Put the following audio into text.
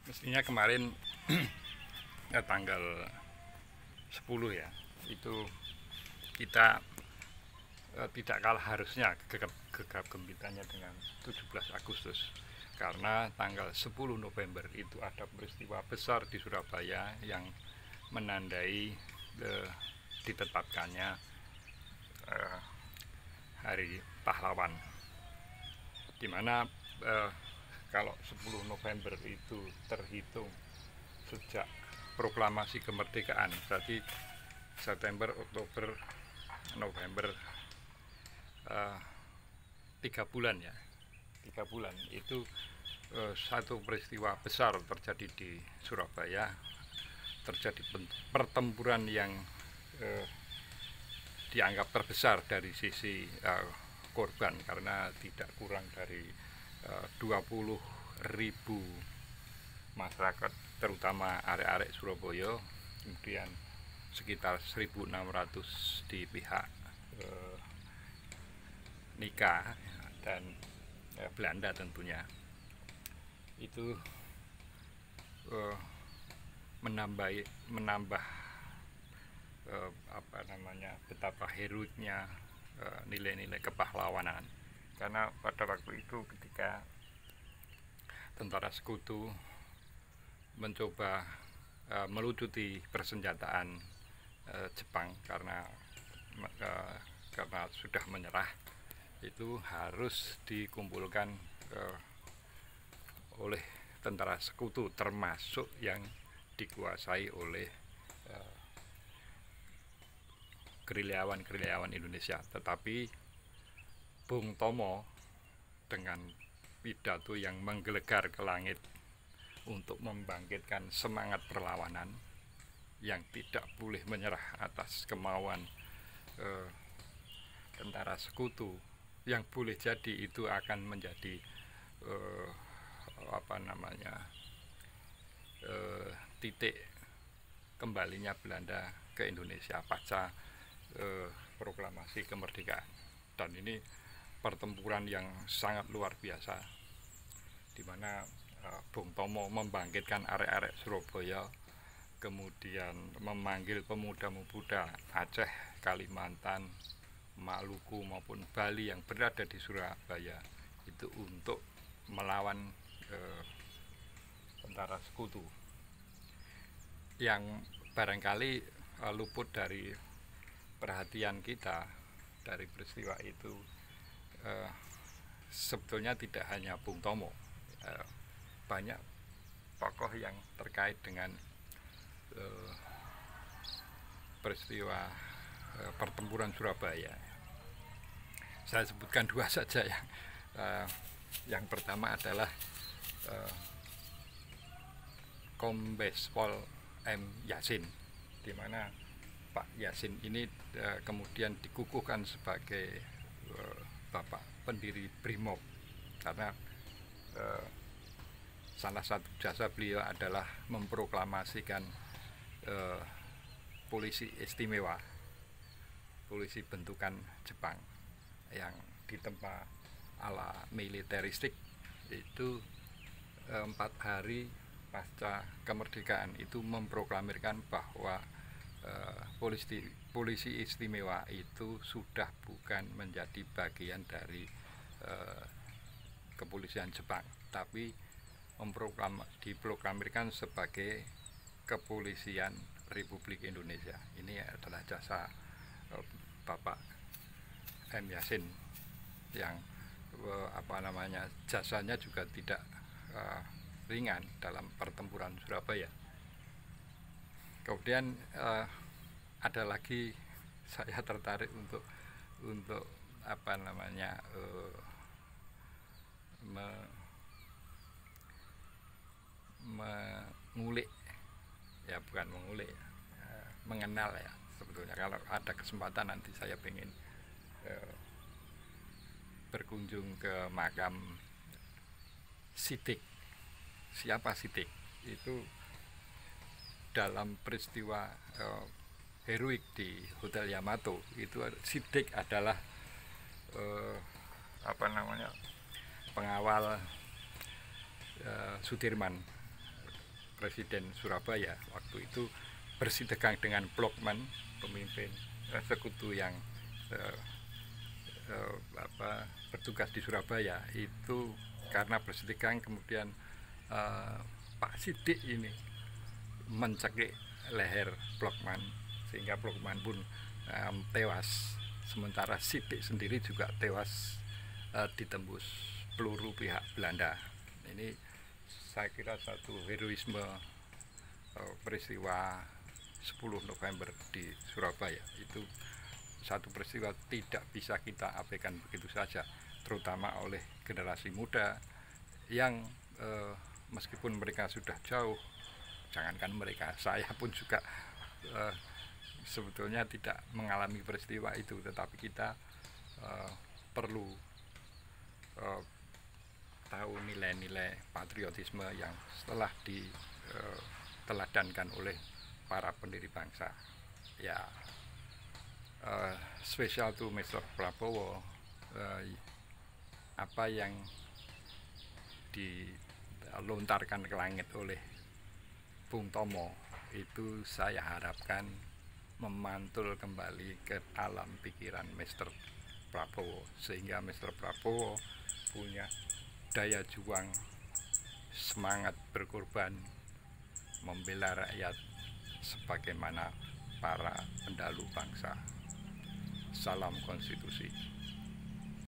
Mestinya kemarin tanggal 10 ya, itu kita tidak kalah harusnya gegap gempitanya dengan 17 Agustus, karena tanggal 10 November itu ada peristiwa besar di Surabaya yang menandai ditetapkannya Hari Pahlawan, dimana kalau 10 November itu terhitung sejak proklamasi kemerdekaan, berarti September, Oktober, November, 3 bulan ya, 3 bulan itu satu peristiwa besar terjadi di Surabaya. Terjadi pertempuran yang dianggap terbesar dari sisi korban, karena tidak kurang dari 20.000 masyarakat, terutama arek-arek Surabaya, kemudian sekitar 1.600 di pihak Nika dan Belanda tentunya. Itu menambah betapa heroiknya nilai-nilai kepahlawanan, karena pada waktu itu ketika tentara sekutu mencoba melucuti persenjataan Jepang karena sudah menyerah, itu harus dikumpulkan oleh tentara sekutu, termasuk yang dikuasai oleh gerilyawan Indonesia. Tetapi Bung Tomo dengan pidato yang menggelegar ke langit untuk membangkitkan semangat perlawanan yang tidak boleh menyerah atas kemauan tentara sekutu, yang boleh jadi itu akan menjadi titik kembalinya Belanda ke Indonesia pasca proklamasi kemerdekaan. Dan ini pertempuran yang sangat luar biasa, di mana Bung Tomo membangkitkan arek-arek Surabaya, kemudian memanggil pemuda-pemuda Aceh, Kalimantan, Maluku maupun Bali yang berada di Surabaya itu untuk melawan tentara sekutu, yang barangkali luput dari perhatian kita dari peristiwa itu. Sebetulnya tidak hanya Bung Tomo, banyak tokoh yang terkait dengan peristiwa pertempuran Surabaya. Saya sebutkan dua saja. Yang pertama adalah Kombes Pol M. Yasin, di mana Pak Yasin ini kemudian dikukuhkan sebagai bapak pendiri Brimob, karena salah satu jasa beliau adalah memproklamasikan polisi istimewa, polisi bentukan Jepang yang ditempa ala militeristik. Itu 4 hari pasca kemerdekaan itu memproklamirkan bahwa polisi istimewa itu sudah bukan menjadi bagian dari kepolisian Jepang, tapi diproklamirkan sebagai kepolisian Republik Indonesia. Ini adalah jasa Bapak M. Yasin yang jasanya juga tidak ringan dalam pertempuran Surabaya. Kemudian ada lagi, saya tertarik untuk mengulik, ya bukan mengulik, mengenal ya sebetulnya. Kalau ada kesempatan nanti saya pengen berkunjung ke makam Sidik. Siapa Sidik? Itu dalam peristiwa heroik di Hotel Yamato, itu Sidik adalah pengawal Sudirman Presiden Surabaya waktu itu bersitegang dengan Blokman, pemimpin sekutu yang bertugas di Surabaya itu. Karena bersitegang kemudian Pak Sidik ini mencekik leher Blokman sehingga Blokman pun tewas, sementara Sidik sendiri juga tewas ditembus peluru pihak Belanda. Ini saya kira satu heroisme peristiwa 10 November di Surabaya. Itu satu peristiwa tidak bisa kita abaikan begitu saja, terutama oleh generasi muda yang meskipun mereka sudah jauh, jangankan mereka, saya pun juga sebetulnya tidak mengalami peristiwa itu, tetapi kita perlu tahu nilai-nilai patriotisme yang telah diteladankan oleh para pendiri bangsa. Ya, spesial to Mr. Prabowo, apa yang dilontarkan ke langit oleh Bung Tomo itu saya harapkan memantul kembali ke alam pikiran Mr. Prabowo, sehingga Mr. Prabowo punya daya juang, semangat berkorban, membela rakyat sebagaimana para pendahulu bangsa. Salam konstitusi.